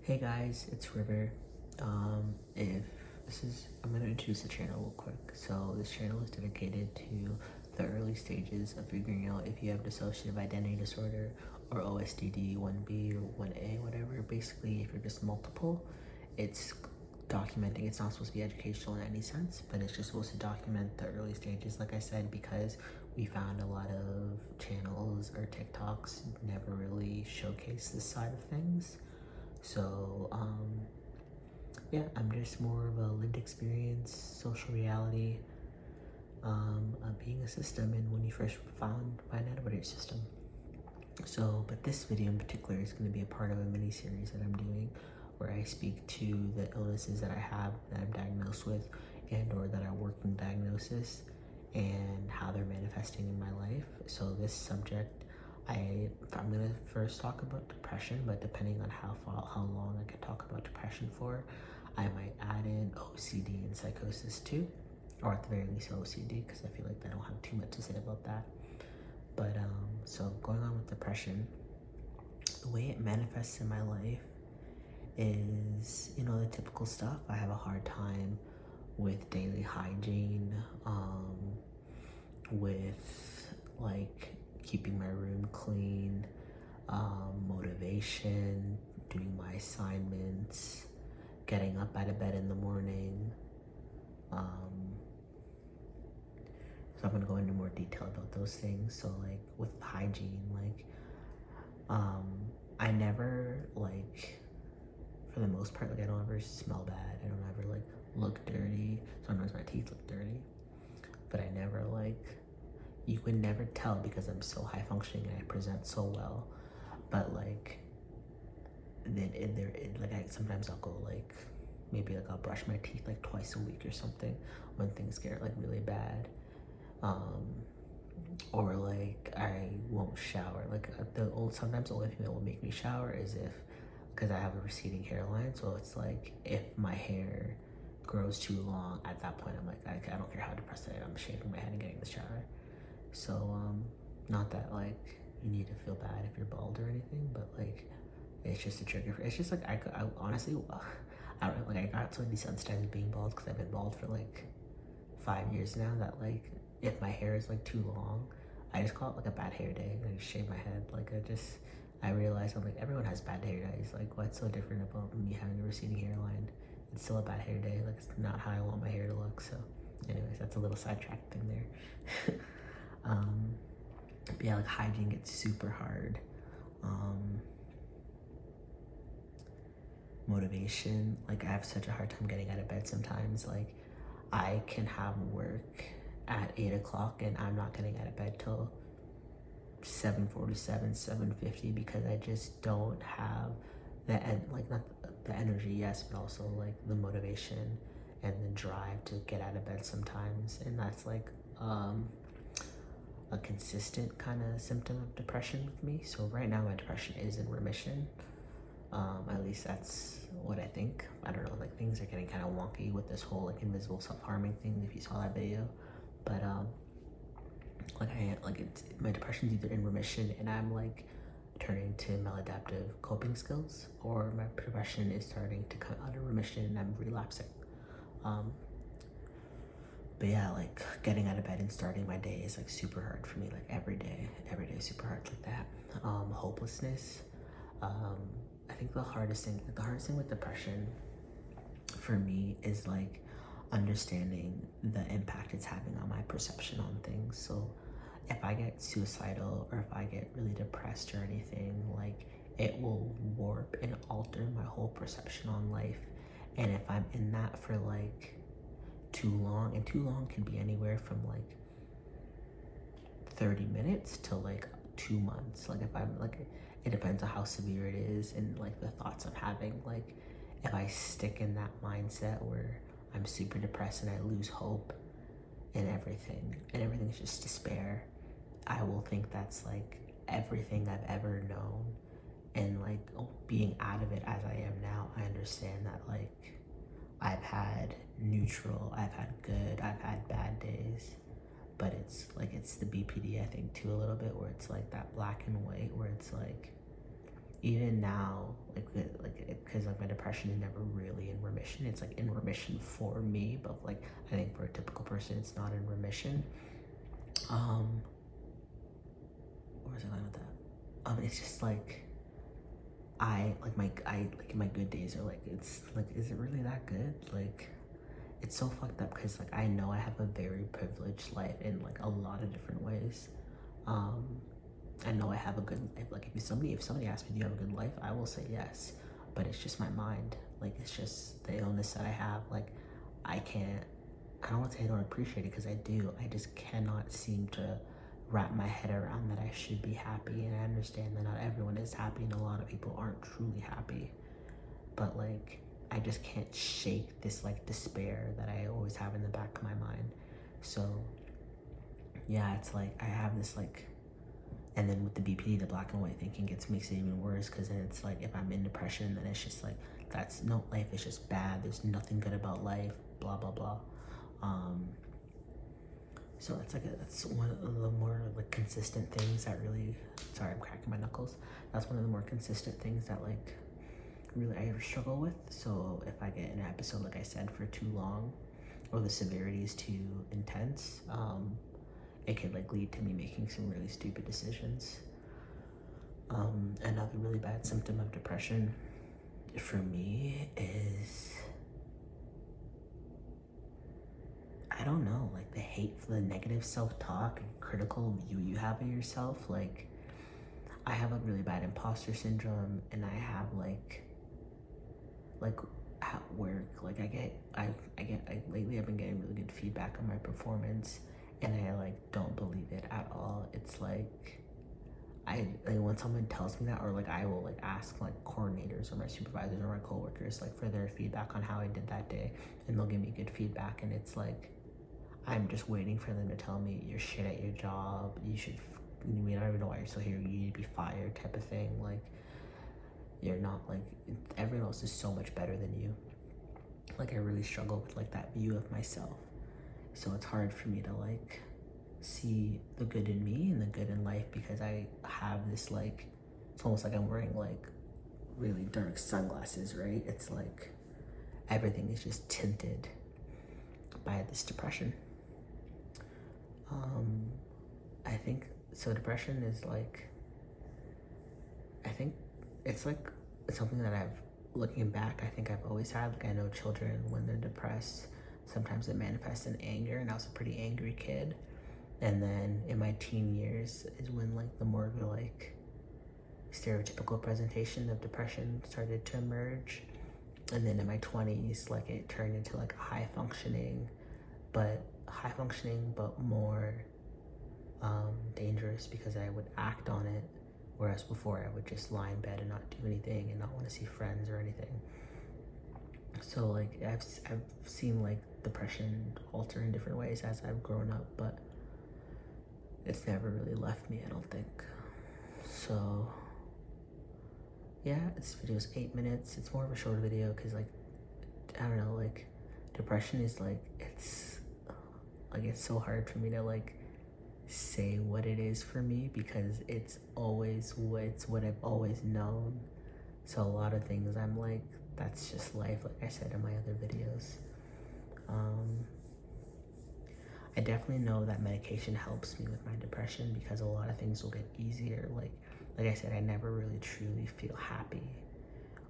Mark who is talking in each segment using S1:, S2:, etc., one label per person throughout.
S1: Hey guys, it's River. If this is, I'm gonna introduce the channel real quick. So this channel is dedicated to the early stages of figuring out if you have dissociative identity disorder or OSDD 1B or 1A, whatever. Basically, if you're just multiple, it's documenting. It's not supposed to be educational in any sense, but it's just supposed to document the early stages, like I said, because we found a lot of channels or TikToks never really showcase this side of things. So, yeah, I'm just more of a lived experience, social reality, of being a system and when you first find out about your system. So, but this video in particular is going to be a part of a mini series that I'm doing where I speak to the illnesses that I have, that I'm diagnosed with, and or that are working diagnosis, and how they're manifesting in my life. So this subject, I'm gonna first talk about depression, but depending on how long I can talk about depression for, I might add in OCD and psychosis too, or at the very least OCD, because I feel like I don't have too much to say about that. But so going on with depression, the way it manifests in my life is, the typical stuff. I have a hard time with daily hygiene, with like keeping my room clean, motivation, doing my assignments, getting up out of bed in the morning. So I'm gonna go into more detail about those things. So like with hygiene, I never for the most part, I don't ever smell bad. I don't ever look dirty. Sometimes my teeth look dirty, but I never you would never tell because I'm so high functioning and I present so well. But sometimes I'll go maybe I'll brush my teeth twice a week or something when things get really bad. Or I won't shower. Sometimes the only thing that will make me shower is because I have a receding hairline. So it's if my hair grows too long, at that point I'm I don't care how depressed I am, I'm shaving my head and getting in the shower. So not that you need to feel bad if you're bald or anything, but it's just a trigger. It's just I honestly, I don't I got so desensitized to being bald because I've been bald for 5 years now that if my hair is too long, I just call it a bad hair day and I just shave my head. I realize I'm everyone has bad hair days. What's so different about me having a receding hairline? It's still a bad hair day. It's not how I want my hair to look. So anyways, that's a little sidetrack thing there. But yeah, hygiene gets super hard. Motivation, I have such a hard time getting out of bed sometimes. I can have work at 8 o'clock and I'm not getting out of bed till 7:47, 7:50 because I just don't have not the energy, yes, but also the motivation and the drive to get out of bed sometimes. And that's a consistent kind of symptom of depression with me. So right now my depression is in remission. At least that's what I think. I don't know, things are getting kind of wonky with this whole invisible self-harming thing, if you saw that video. But my depression's either in remission and I'm turning to maladaptive coping skills, or my depression is starting to come out of remission and I'm relapsing. But yeah, getting out of bed and starting my day is super hard for me. Every day is super hard like that. Hopelessness. I think the hardest thing with depression for me is understanding the impact it's having on my perception on things. So if I get suicidal or if I get really depressed or anything, it will warp and alter my whole perception on life. And if I'm in that for too long, and too long can be anywhere from 30 minutes to 2 months. If I'm it depends on how severe it is and the thoughts I'm having. If I stick in that mindset where I'm super depressed and I lose hope and everything's just despair, I will think that's everything I've ever known. And being out of it as I am now, I understand that I've had neutral, I've had good, I've had bad days, but it's the BPD, I think, too, a little bit, where it's that black and white, where it's even now, because like my depression is never really in remission. It's like in remission for me, but like I think for a typical person it's not in remission. Where was I going with that? It's just like I like my good days are like, it's like, is it really that good? Like, it's so fucked up because like I know I have a very privileged life in like a lot of different ways. I know I have a good life. Like if somebody asks me, do you have a good life? I will say yes, but it's just my mind. Like it's just the illness that I have. Like I don't want to say I don't appreciate it, because I do. I just cannot seem to wrap my head around that I should be happy, and I understand that not everyone is happy and a lot of people aren't truly happy, but like I just can't shake this like despair that I always have in the back of my mind. So yeah, it's like I have this like, and then with the BPD, the black and white thinking makes it even worse, because then it's like if I'm in depression, then it's just like, that's no, life is just bad, there's nothing good about life, blah blah blah. So it's like that's one of the more like consistent things that really, sorry, I'm cracking my knuckles. That's one of the more consistent things that like really I struggle with. So if I get an episode, like I said, for too long, or the severity is too intense, it could like lead to me making some really stupid decisions. Another really bad symptom of depression for me is, I don't know, like the hateful, the negative self-talk and critical view you have of yourself. Like I have a really bad imposter syndrome, and I have like at work, like lately I've been getting really good feedback on my performance, and I like don't believe it at all. It's like when someone tells me that, or like I will like ask like coordinators or my supervisors or my coworkers like for their feedback on how I did that day, and they'll give me good feedback, and it's like I'm just waiting for them to tell me you're shit at your job, we don't even know why you're still here, you need to be fired, type of thing. Like you're not, like everyone else is so much better than you. Like I really struggle with like that view of myself, so it's hard for me to like see the good in me and the good in life, because I have this like, it's almost like I'm wearing like really dark sunglasses, right? It's like everything is just tinted by this depression. I think so. Depression is like, I think it's like something that looking back, I think I've always had. Like I know children, when they're depressed, sometimes it manifests in anger, and I was a pretty angry kid. And then in my teen years is when like the more like stereotypical presentation of depression started to emerge. And then in my 20s, like it turned into like high functioning, but more dangerous, because I would act on it, whereas before I would just lie in bed and not do anything and not want to see friends or anything. So like I've seen like depression alter in different ways as I've grown up, but it's never really left me, I don't think. So yeah, this video is 8 minutes. It's more of a short video because like, I don't know, like depression is like, it's so hard for me to like say what it is for me, because it's what I've always known. So a lot of things I'm like, that's just life, like I said in my other videos. I definitely know that medication helps me with my depression, because a lot of things will get easier. Like I said, I never really truly feel happy,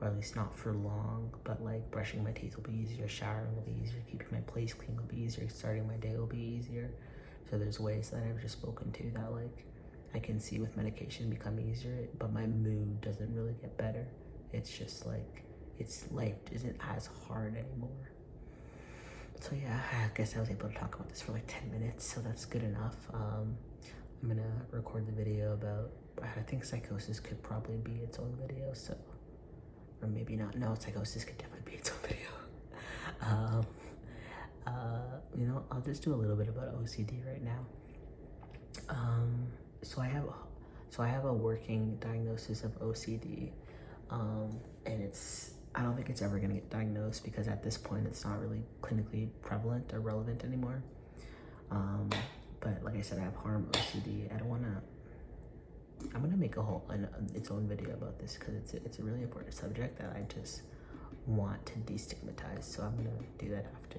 S1: or at least not for long, but like brushing my teeth will be easier, showering will be easier, keeping my place clean will be easier, starting my day will be easier. So there's ways that I've just spoken to that like I can see with medication become easier, but my mood doesn't really get better. It's just like, life isn't as hard anymore. So yeah, I guess I was able to talk about this for like 10 minutes, so that's good enough. I'm gonna record the video about, I think psychosis could probably be its own video, so, or maybe not. No, psychosis could definitely be its own video. You know, I'll just do a little bit about OCD right now. So I have a working diagnosis of OCD, and I don't think it's ever gonna get diagnosed, because at this point it's not really clinically prevalent or relevant anymore. But like I said, I have harm OCD. I'm gonna make its own video about this, because it's a really important subject that want to destigmatize. So I'm gonna do that after.